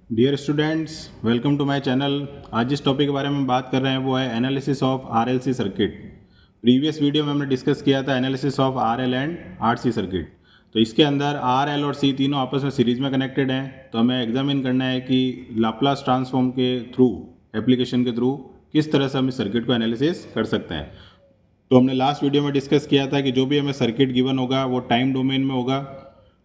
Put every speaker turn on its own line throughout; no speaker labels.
Dear students, welcome to my channel. आज जिस topic के बारे में बात कर रहे हैं वो है analysis of RLC circuit. Previous video में हमने डिस्कस किया था analysis of RL and RC circuit. तो इसके अंदर आरएल और सी तीनों आपस में सीरीज में कनेक्टेड हैं। तो हमें एग्जामिन करना है कि लाप्लास ट्रांसफॉर्म के थ्रू, एप्लीकेशन के थ्रू किस तरह से हम इस सर्किट को एनालिसिस कर सकते हैं। तो हमने लास्ट वीडियो में डिस्कस किया था कि जो भी हमें सर्किट गिवन होगा वो टाइम डोमेन में होगा।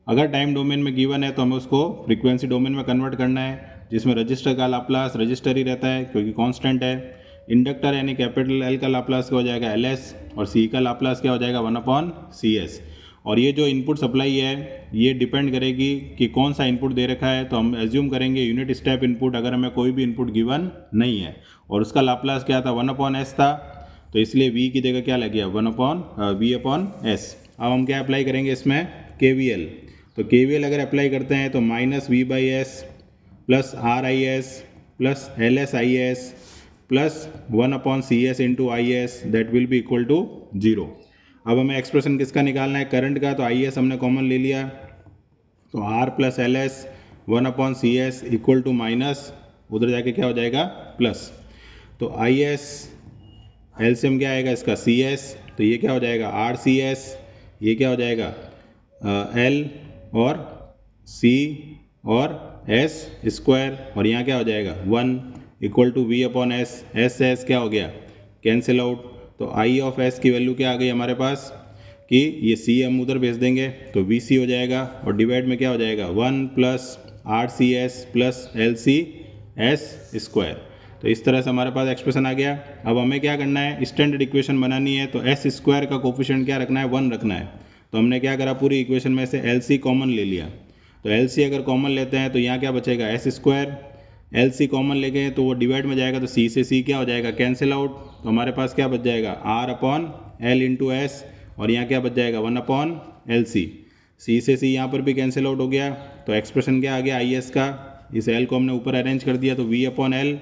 अगर टाइम डोमेन में गिवन है तो हमें उसको फ्रीक्वेंसी डोमेन में कन्वर्ट करना है, जिसमें रजिस्टर का लाप्लास रजिस्टर ही रहता है क्योंकि कांस्टेंट है। इंडक्टर यानी कैपिटल एल का लाप्लास क्या हो जाएगा एल एस, और सी का लाप्लास क्या हो जाएगा 1/CS। और ये जो इनपुट सप्लाई है ये डिपेंड करेगी कि कौन सा इनपुट दे रखा है। तो हम एज्यूम करेंगे यूनिट स्टेप इनपुट, अगर हमें कोई भी इनपुट गिवन नहीं है और उसका लाप्लास क्या था 1/S था, तो इसलिए v की जगह क्या लग गया V/S। अब हम क्या अप्लाई करेंगे इसमें KVL। तो KVL अगर अप्लाई करते हैं तो -V/S plus RIS plus LSIS plus 1/CS into IS that will be equal to 0। अब हमें एक्सप्रेशन किसका निकालना है, करंट का। तो IS हमने कॉमन ले लिया, तो R plus LS 1/CS equal to minus, उधर जाके क्या हो जाएगा प्लस। तो IS एलसीएम क्या आएगा इसका CS, तो ये क्या हो जाएगा RCS, ये क्या हो जाएगा L और C और S स्क्वायर, और यहाँ क्या हो जाएगा 1 इक्वल टू V/S। S क्या हो गया कैंसिल आउट। तो I ऑफ S की वैल्यू क्या आ गई हमारे पास कि ये C हम उधर भेज देंगे तो VC हो जाएगा, और डिवाइड में क्या हो जाएगा 1 plus RCS plus LCS square. तो इस तरह से हमारे पास एक्सप्रेशन आ गया। अब हमें क्या करना है, स्टैंडर्ड इक्वेशन बनानी है। तो एस स्क्वायर का कोफिशिएंट क्या रखना है 1 रखना है। तो हमने क्या करा, पूरी इक्वेशन में से LC कॉमन ले लिया। तो LC अगर कॉमन लेते हैं तो यहाँ क्या बचेगा एस स्क्वायर। LC कॉमन लेके तो वो डिवाइड में जाएगा तो C से C क्या हो जाएगा कैंसिल आउट। तो हमारे पास क्या बच जाएगा R/L इंटू एस, और यहाँ क्या बच जाएगा 1/LC। C से C यहाँ पर भी कैंसिल आउट हो गया। तो एक्सप्रेशन क्या आ गया IS का, इस L को हमने ऊपर अरेंज कर दिया तो V/L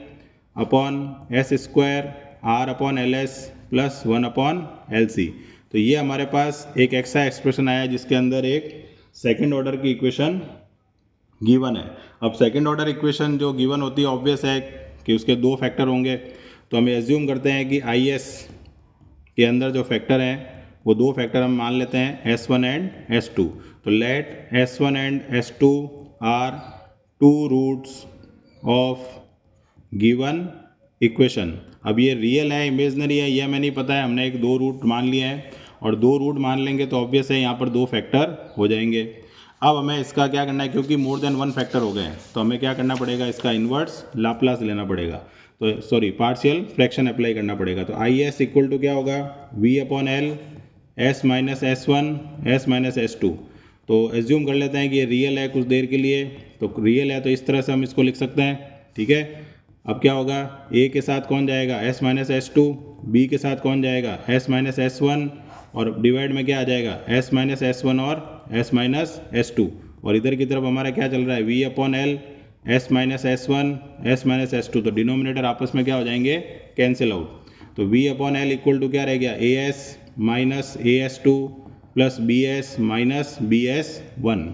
upon S square R/LS plus 1/LC। तो ये हमारे पास एक एक्स्ट्रा एक्सप्रेशन आया जिसके अंदर एक सेकंड ऑर्डर की इक्वेशन गिवन है। अब सेकंड ऑर्डर इक्वेशन जो गिवन होती है ऑब्वियस है कि उसके दो फैक्टर होंगे। तो हम एज्यूम करते हैं कि IS के अंदर जो फैक्टर हैं वो दो फैक्टर हम मान लेते हैं S1 एंड S2। तो let S1 and S2 are two roots of given equation. अब ये रियल है इमेजनरी है ये हमें नहीं पता है, हमने एक दो रूट मान लिया है, और दो रूट मान लेंगे तो ऑब्वियस है यहाँ पर दो फैक्टर हो जाएंगे। अब हमें इसका क्या करना है, क्योंकि मोर देन वन फैक्टर हो गए हैं तो हमें क्या करना पड़ेगा, इसका इन्वर्स लाप्लास लेना पड़ेगा। तो सॉरी पार्शियल फ्रैक्शन अप्लाई करना पड़ेगा। तो IS इक्वल टू क्या होगा V/L S-1 तो एज्यूम कर लेते हैं कि ये रियल है कुछ देर के लिए। तो रियल है तो इस तरह से हम इसको लिख सकते हैं, ठीक है। अब क्या होगा, A के साथ कौन जाएगा S-2, B के साथ कौन जाएगा S-1, और डिवाइड में क्या आ जाएगा S-1 और S-2, और इधर की तरफ हमारा क्या चल रहा है V/L S-1 तो डिनोमिनेटर आपस में क्या हो जाएंगे कैंसिल आउट। तो V/L इक्वल टू क्या रह गया AS minus AS2 plus BS minus BS1।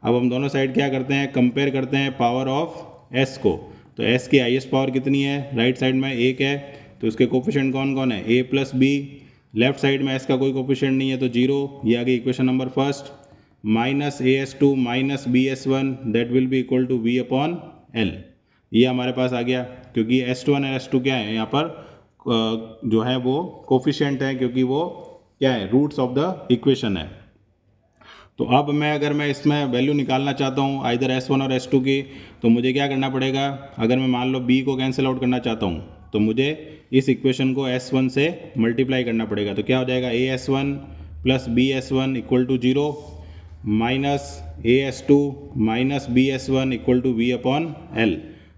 अब हम दोनों साइड क्या करते हैं, कंपेयर करते हैं पावर ऑफ S को। तो S की हाईएस्ट पावर कितनी है, राइट साइड में 1 है, तो उसके कोफिशिएंट कौन कौन है A plus B। Left side में S का कोई कोफिशिएंट नहीं है तो 0। ये आ गई equation number first. Minus AS2 minus BS1 that will be equal to V/L। ये हमारे पास आ गया, क्योंकि S1 और S2 क्या है यहाँ पर जो है वो कोफिशिएंट है, क्योंकि वो क्या है रूट्स ऑफ द इक्वेशन है। तो अब अगर मैं इसमें वैल्यू निकालना चाहता हूँ आइदर S1 और S2 की, तो मुझे क्या करना पड़ेगा, अगर मैं मान लो B को कैंसिल आउट करना चाहता हूँ तो मुझे इस इक्वेशन को S1 से मल्टीप्लाई करना पड़ेगा। तो क्या हो जाएगा AS1 plus BS1 equal to 0 minus AS2 minus BS1 equal to V/L।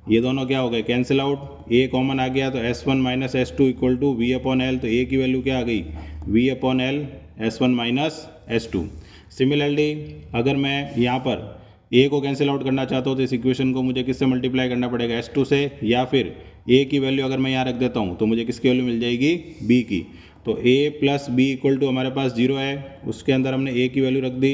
ये दोनों क्या हो गए कैंसिल आउट, A कॉमन आ गया तो S1 minus S2 equal to V/L। तो A की वैल्यू क्या आ गई V/L S1 minus S2। Similarly अगर मैं यहाँ पर A को कैंसिल आउट करना चाहता हूँ तो इस इक्वेशन को मुझे किससे मल्टीप्लाई करना पड़ेगा S2 से, या फिर A की वैल्यू अगर मैं यहाँ रख देता हूँ तो मुझे किसकी वैल्यू मिल जाएगी B की। तो A plus B equal to हमारे पास 0 है, उसके अंदर हमने A की वैल्यू रख दी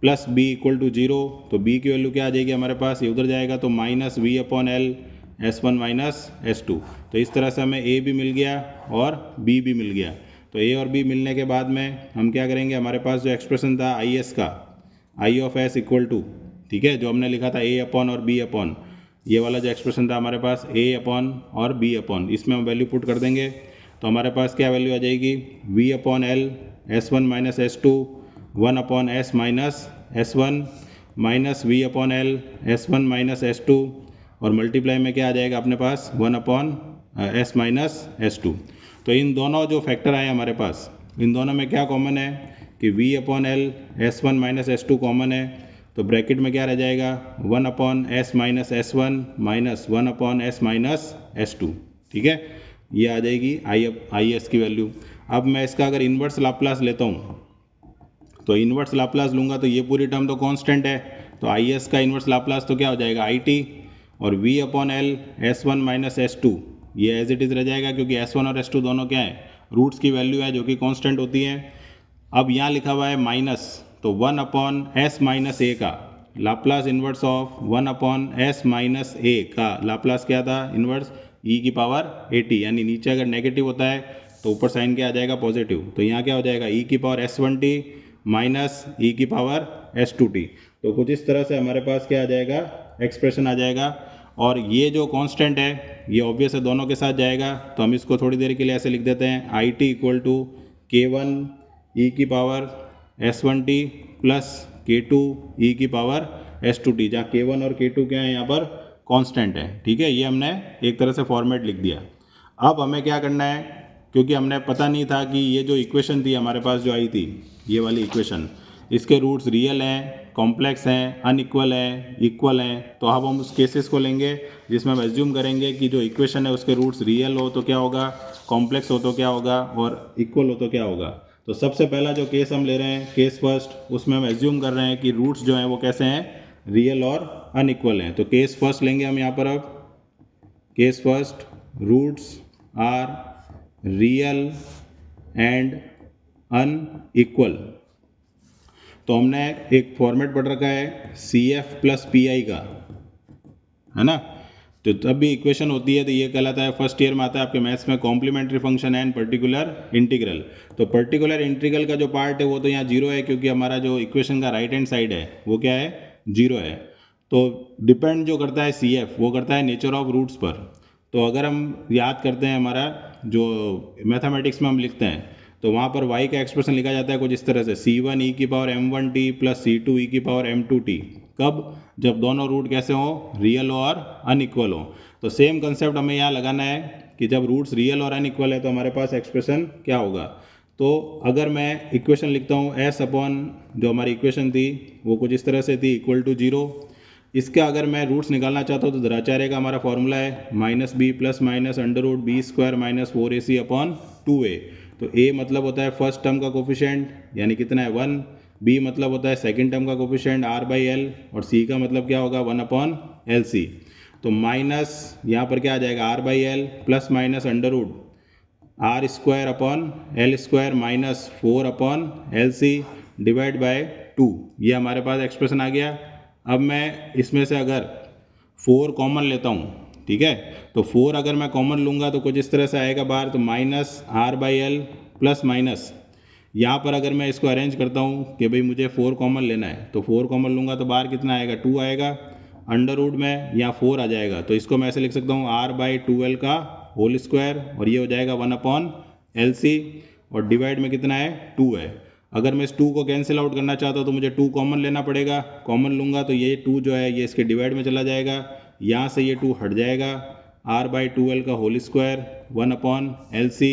प्लस बी इक्वल टू 0, तो बी की वैल्यू क्या आ जाएगी हमारे पास, ये उधर जाएगा तो minus V upon L S1 minus S2। तो इस तरह से हमें ए भी मिल गया और बी भी मिल गया। तो ए और बी मिलने के बाद में हम क्या करेंगे, हमारे पास जो एक्सप्रेशन था आई एस का, आई ऑफ एस इक्वल टू, ठीक है, जो हमने लिखा था ए अपॉन और बी अपॉन, ये वाला जो एक्सप्रेशन था हमारे पास ए अपॉन और बी अपॉन, इसमें हम वैल्यू पुट कर देंगे। तो हमारे पास क्या वैल्यू आ जाएगी, V upon L S1 minus S2 1 upon S minus S1 minus V upon L S1 minus S2 और मल्टीप्लाई में क्या आ जाएगा अपने पास 1 अपॉन एस माइनस S2। तो इन दोनों जो फैक्टर आए हमारे पास, इन दोनों में क्या कॉमन है कि v upon L S1 minus S2 common है। तो ब्रैकेट में क्या रह जाएगा 1 upon S minus S1 minus 1 upon S minus S2, ठीक है, ये आ जाएगी आई एस की वैल्यू। अब मैं इसका अगर इन्वर्स लाप्लास लेता हूँ, तो इन्वर्स लाप्लास लूँगा तो ये पूरी टर्म तो कांस्टेंट है, तो आई एस का इन्वर्स लाप्लास तो क्या हो जाएगा आई टी, और v upon L S1 minus S2 ये एज इट इज़ रह जाएगा, क्योंकि S1 और S2 दोनों क्या है, रूट्स की वैल्यू है जो कि कांस्टेंट होती हैं। अब यहाँ लिखा हुआ है माइनस, तो 1 अपॉन एस माइनस ए का Laplace inverse of 1 upon S minus A का लाप्लास क्या था, इन्वर्स e की पावर at, यानी नीचे अगर नेगेटिव होता है तो ऊपर साइन क्या आ जाएगा, पॉजिटिव। तो यहाँ क्या हो जाएगा e की पावर S1t माइनस e की पावर S2t। तो कुछ इस तरह से हमारे पास क्या आ जाएगा, एक्सप्रेशन आ जाएगा। और ये जो कांस्टेंट है ये ऑब्वियस है दोनों के साथ जाएगा, तो हम इसको थोड़ी देर के लिए ऐसे लिख देते हैं, I T equal to K1 e की power S1t plus K2 e की पावर S2t, जहाँ K1 और K2 क्या है यहाँ पर कांस्टेंट है, ठीक है, ये हमने एक तरह से फॉर्मेट लिख दिया। अब हमें क्या करना है, क्योंकि हमने पता नहीं था कि ये जो इक्वेशन थी हमारे पास जो आई थी, ये वाली इक्वेशन, इसके रूट्स रियल हैं, कॉम्प्लेक्स हैं, अनइक्वल हैं, इक्वल हैं। तो अब हम उस केसेस को लेंगे जिसमें हम एज्यूम करेंगे कि जो इक्वेशन है उसके रूट्स रियल हो तो क्या होगा, कॉम्प्लेक्स हो तो क्या होगा, और इक्वल हो तो क्या होगा। तो सबसे पहला जो केस हम ले रहे हैं, केस फर्स्ट, उसमें हम एज्यूम कर रहे हैं कि रूट्स जो हैं वो कैसे हैं, रियल और अनइक्वल हैं। तो केस फर्स्ट लेंगे हम यहाँ पर। अब case first, roots are real and unequal. तो हमने एक फॉर्मेट पढ़ रखा है CF प्लस PI का, है ना। तो तब भी इक्वेशन होती है तो ये कहलाता है, फर्स्ट ईयर में आता है आपके मैथ्स में, complementary function and particular integral. तो पर्टिकुलर इंटीग्रल का जो पार्ट है वो तो यहाँ 0 है, क्योंकि हमारा जो इक्वेशन का राइट हैंड साइड है वो क्या है, 0 है। तो डिपेंड जो करता है CF वो करता है नेचर ऑफ रूट्स पर। तो अगर हम याद करते हैं हमारा जो मैथमेटिक्स में हम लिखते हैं, तो वहाँ पर y का एक्सप्रेशन लिखा जाता है कुछ इस तरह से, C1 e की power m1t plus C2 e की पावर m2t। कब, जब दोनों रूट कैसे हो, रियल हो और अनइक्वल हो। तो सेम कंसेप्ट हमें यहाँ लगाना है कि जब रूट्स रियल और अनइक्वल है तो हमारे पास एक्सप्रेशन क्या होगा। तो अगर मैं इक्वेशन लिखता हूँ s अपॉन, जो हमारी इक्वेशन थी वो कुछ इस तरह से थी, इक्वल टू 0। इसका अगर मैं रूट्स निकालना चाहता हूँ तो द्विचार्य का हमारा फॉर्मूला है minus B plus minus under root B square minus 4ac upon 2a। तो a मतलब होता है फर्स्ट टर्म का कोफिशिएंट, यानी कितना है 1, b मतलब होता है सेकंड टर्म का कोफिशिएंट r/l, और c का मतलब क्या होगा 1 अपॉन LC। तो माइनस यहाँ पर क्या आ जाएगा r/l plus minus under root R square upon L square minus 4 upon LC divide by 2। ये हमारे पास एक्सप्रेशन आ गया। अब मैं इसमें से अगर 4 कॉमन लेता हूँ, ठीक है, तो 4 अगर मैं कॉमन लूँगा तो कुछ इस तरह से आएगा बाहर, तो माइनस r/l प्लस माइनस, यहाँ पर अगर मैं इसको अरेंज करता हूँ कि भाई मुझे 4 कॉमन लेना है, तो 4 कॉमन लूँगा तो बाहर कितना आएगा, 2 आएगा, अंडर रूट में यहाँ 4 आ जाएगा। तो इसको मैं ऐसे लिख सकता हूँ r/2l का होल स्क्वायर, और ये हो जाएगा 1 अपॉन LC, और डिवाइड में कितना है 2 है। अगर मैं इस 2 को कैंसिल आउट करना चाहता हूँ तो मुझे 2 कॉमन लेना पड़ेगा, कॉमन लूँगा तो ये 2 जो है ये इसके डिवाइड में चला जाएगा, यहाँ से ये 2 हट जाएगा, r/2l का होल स्क्वायर 1 अपॉन LC,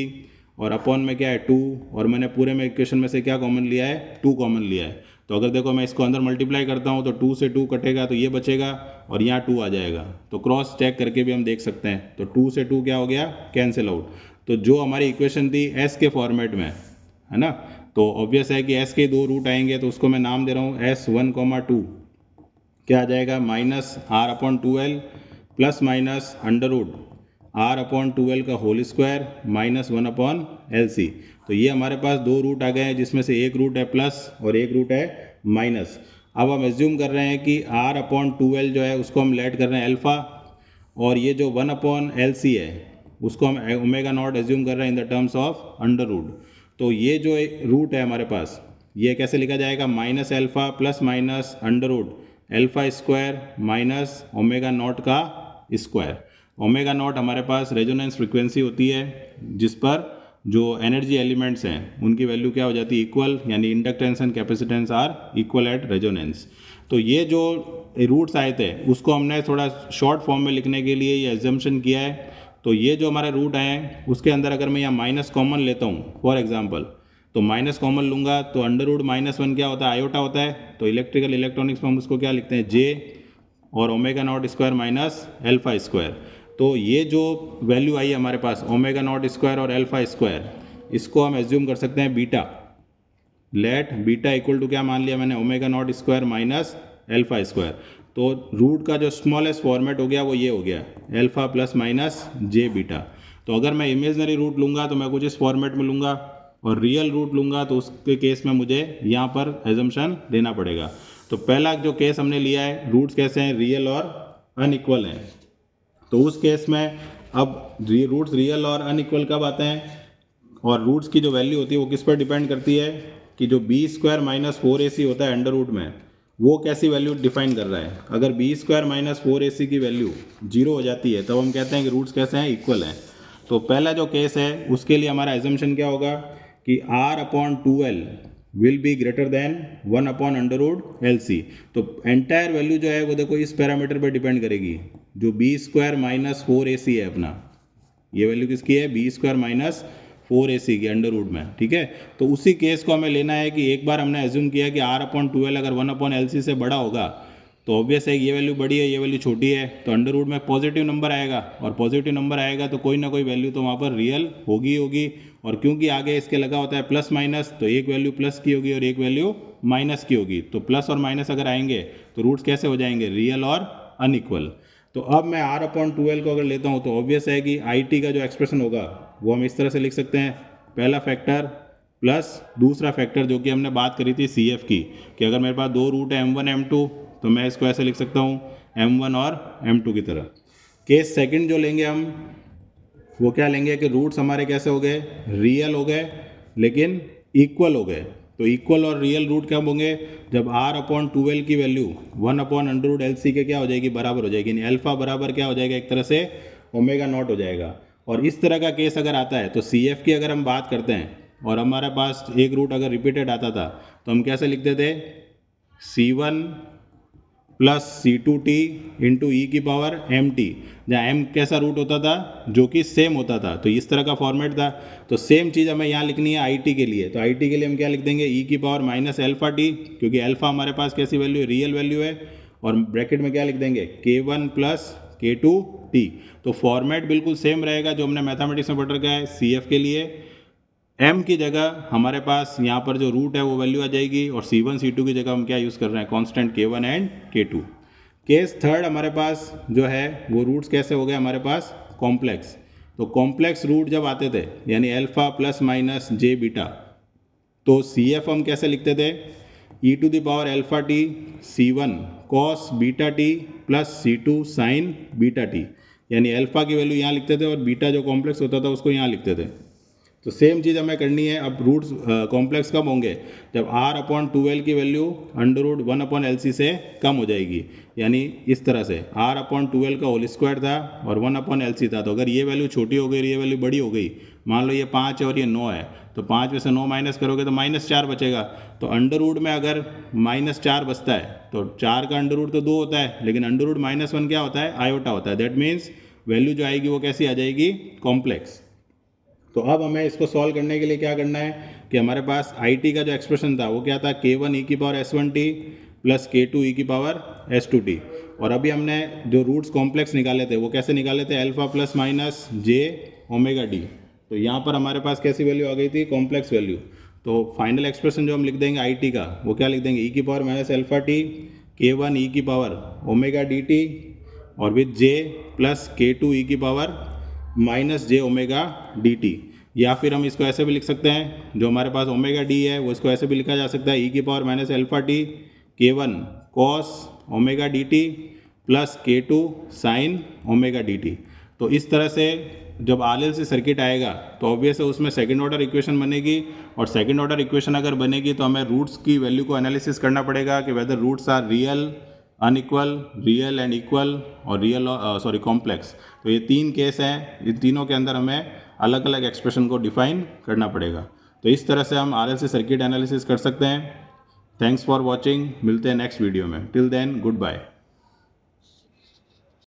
और अपॉन में क्या है 2, और मैंने पूरे में इक्वेशन में से क्या कॉमन लिया है, 2 कॉमन लिया है। तो अगर देखो मैं इसको अंदर मल्टीप्लाई करता हूँ तो 2 से 2 कटेगा तो ये बचेगा, और यहाँ 2 आ जाएगा। तो क्रॉस चेक करके भी हम देख सकते हैं, तो 2 से 2 क्या हो गया, कैंसिल आउट। तो जो हमारी इक्वेशन थी S के फॉर्मेट में, है ना, तो ऑब्वियस है कि S के 2 रूट आएंगे, तो उसको मैं नाम दे रहा हूँ S1,2, क्या आ जाएगा minus r/2l plus minus under root r/2l का whole square minus 1 upon LC। तो ये हमारे पास 2 रूट आ गए हैं, जिसमें से एक रूट है प्लस और एक रूट है माइनस। अब हम एज्यूम कर रहे हैं कि R/2L जो है उसको हम लेट कर रहे हैं अल्फ़ा, और ये जो 1/LC है उसको हम ओमेगा नॉट एज्यूम कर रहे हैं in the terms of under root. तो ये जो रूट है हमारे पास, ये कैसे लिखा जाएगा, minus alpha plus minus under root alpha square minus omega naught का स्क्वायर। ओमेगा नॉट हमारे पास रेजोनेंस फ्रिक्वेंसी होती है जिस पर जो एनर्जी एलिमेंट्स हैं उनकी वैल्यू क्या हो जाती है, इक्वल, यानी inductance and capacitance are equal at resonance. तो ये जो रूट्स आए थे उसको हमने थोड़ा शॉर्ट फॉर्म में लिखने के लिए ये एजम्पशन किया है। तो ये जो हमारे रूट आए हैं उसके अंदर अगर मैं यहाँ माइनस कॉमन लेता हूँ फॉर एग्जांपल, तो माइनस कॉमन लूँगा तो अंडर रूट -1 क्या होता है, आयोटा होता है। तो इलेक्ट्रिकल इलेक्ट्रॉनिक्स में हम उसको क्या लिखते हैं, जे और omega naught square minus alpha square. तो ये जो वैल्यू आई है हमारे पास ओमेगा नॉट स्क्वायर और अल्फ़ा स्क्वायर, इसको हम एज्यूम कर सकते हैं beta. Let beta equal to क्या मान लिया मैंने, omega naught square minus alpha square. तो रूट का जो स्मॉलेस्ट फॉर्मेट हो गया वो ये हो गया, अल्फ़ा प्लस माइनस जे बीटा। तो अगर मैं इमेजनरी रूट लूँगा तो मैं कुछ इस फॉर्मेट में लूँगा, और रियल रूट लूँगा तो उसके केस में मुझे यहाँ पर एजम्पशन देना पड़ेगा। तो पहला जो केस हमने लिया है, रूट्स कैसे हैं, रियल और अनइक्वल हैं। तो उस केस में अब रूट्स रियल और अनइक्वल कब आते हैं, और रूट्स की जो वैल्यू होती है वो किस पर डिपेंड करती है कि जो बी स्क्वायर माइनस 4AC होता है अंडर रूट में, वो कैसी वैल्यू डिफाइन कर रहा है। अगर बी स्क्वायर माइनस 4AC की वैल्यू 0 हो जाती है तब हम कहते हैं कि रूट्स कैसे हैं, इक्वल हैं। तो पहला जो केस है उसके लिए हमारा एजम्पशन क्या होगा कि R/2L will be greater than 1/√LC। तो एंटायर वैल्यू जो है वो देखो इस पैरामीटर पर डिपेंड करेगी, जो बी स्क्वायर माइनस 4AC है अपना, ये वैल्यू किसकी है, बी स्क्वायर माइनस 4AC की अंडर रूट में, ठीक है। तो उसी केस को हमें लेना है कि एक बार हमने एज्यूम किया कि R/2L अगर 1/LC से बड़ा होगा तो ऑब्वियस है ये वैल्यू बड़ी है, ये वैल्यू छोटी है, तो अंडर रूट में पॉजिटिव नंबर आएगा, और पॉजिटिव नंबर आएगा तो कोई ना कोई वैल्यू तो वहाँ पर रियल होगी होगी। और क्योंकि आगे इसके लगा होता है प्लस माइनस, तो एक वैल्यू प्लस की होगी और एक वैल्यू माइनस की होगी। तो प्लस और माइनस अगर आएंगे तो रूट्स कैसे हो जाएंगे, रियल और अनइक्वल। तो अब मैं R/2L को अगर लेता हूँ तो ऑब्वियस है कि IT का जो एक्सप्रेशन होगा वो हम इस तरह से लिख सकते हैं, पहला फैक्टर प्लस दूसरा फैक्टर जो कि हमने बात करी थी CF की, कि अगर मेरे पास दो रूट है M1 M2 तो मैं इसको ऐसे लिख सकता हूँ M1 और M2 की तरह। केस सेकंड जो लेंगे हम वो क्या लेंगे कि रूट्स हमारे कैसे हो गए, रियल हो गए लेकिन इक्वल हो गए। तो इक्वल और रियल रूट कब होंगे, जब R/2L की वैल्यू 1/√LC के क्या हो जाएगी, बराबर हो जाएगी, यानी अल्फा बराबर क्या हो जाएगा, एक तरह से ओमेगा नॉट हो जाएगा। और इस तरह का केस अगर आता है तो CF की अगर हम बात करते हैं और हमारे पास एक रूट अगर रिपीटेड आता था तो हम कैसे लिखते थे, C1 plus C2t into e⁻mt, जहाँ m कैसा रूट होता था, जो कि सेम होता था। तो इस तरह का फॉर्मेट था। तो सेम चीज़ हमें यहाँ लिखनी है IT के लिए। तो IT के लिए हम क्या लिख देंगे, e⁻−α_t, क्योंकि अल्फा हमारे पास कैसी वैल्यू है, रियल वैल्यू है, और ब्रैकेट में क्या लिख देंगे, K1 प्लस K2t। तो फॉर्मेट बिल्कुल सेम रहेगा जो हमने मैथमेटिक्स में पढ़ रखा है। CF के लिए m की जगह हमारे पास यहाँ पर जो रूट है वो वैल्यू आ जाएगी, और C1 C2 की जगह हम क्या यूज़ कर रहे हैं, constant K1 and K2। Case third हमारे पास जो है वो रूट्स कैसे हो गए हमारे पास, कॉम्प्लेक्स। तो कॉम्प्लेक्स रूट जब आते थे यानी अल्फा प्लस माइनस जे बीटा, तो CF हम कैसे लिखते थे, e⁻α_t C1 cos beta T plus C2 sign beta T, यानी अल्फा की वैल्यू यहाँ लिखते थे और बीटा जो कॉम्प्लेक्स होता था उसको यहाँ लिखते थे। तो सेम चीज़ हमें करनी है। अब रूट्स कॉम्प्लेक्स कब होंगे, जब R/2L की वैल्यू √1/LC से कम हो जाएगी, यानी इस तरह से R/2L का होल स्क्वायर था और 1/LC था। तो अगर ये वैल्यू छोटी हो गई और ये वैल्यू बड़ी हो गई, मान लो ये 5 है और ये 9 है, तो 5 में से 9 माइनस करोगे तो -4 बचेगा। तो अंडर रूट में अगर -4 बचता है तो 4 का अंडर रूट तो 2 होता है, लेकिन अंडर रूट -1 क्या होता है, आयोटा होता है। दैट मीन्स वैल्यू जो आएगी वो कैसी आ जाएगी, कॉम्प्लेक्स। तो अब हमें इसको सॉल्व करने के लिए क्या करना है कि हमारे पास IT का जो एक्सप्रेशन था वो क्या था, K1 e⁻s1t plus K2 e⁻s2t। और अभी हमने जो रूट्स कॉम्प्लेक्स निकाले थे वो कैसे निकाले थे, अल्फा प्लस माइनस जे ओमेगा डी। तो यहाँ पर हमारे पास कैसी वैल्यू आ गई थी, कॉम्प्लेक्स वैल्यू। तो फाइनल एक्सप्रेशन जो हम लिख देंगे IT का वो क्या लिख देंगे, e⁻−α_t K1 e⁻ω⁻dt और with J plus K2 e⁻−j⁻dt। या फिर हम इसको ऐसे भी लिख सकते हैं, जो हमारे पास ओमेगा डी है वो इसको ऐसे भी लिखा जा सकता है, e⁻−α_t K1 cos omega D T plus K2 sine omega D T. तो इस तरह से जब RLC सर्किट आएगा तो ऑब्वियस है उसमें सेकंड ऑर्डर इक्वेशन बनेगी, और सेकंड ऑर्डर इक्वेशन अगर बनेगी तो हमें रूट्स की वैल्यू को एनालिसिस करना पड़ेगा कि whether roots are real, unequal, real and equal और रियल कॉम्प्लेक्स। तो ये 3 केस हैं, इन तीनों के अंदर हमें अलग अलग एक्सप्रेशन को डिफाइन करना पड़ेगा। तो इस तरह से हम RLC सर्किट एनालिसिस कर सकते हैं। थैंक्स फॉर वॉचिंग, मिलते हैं नेक्स्ट वीडियो में। Till then good bye.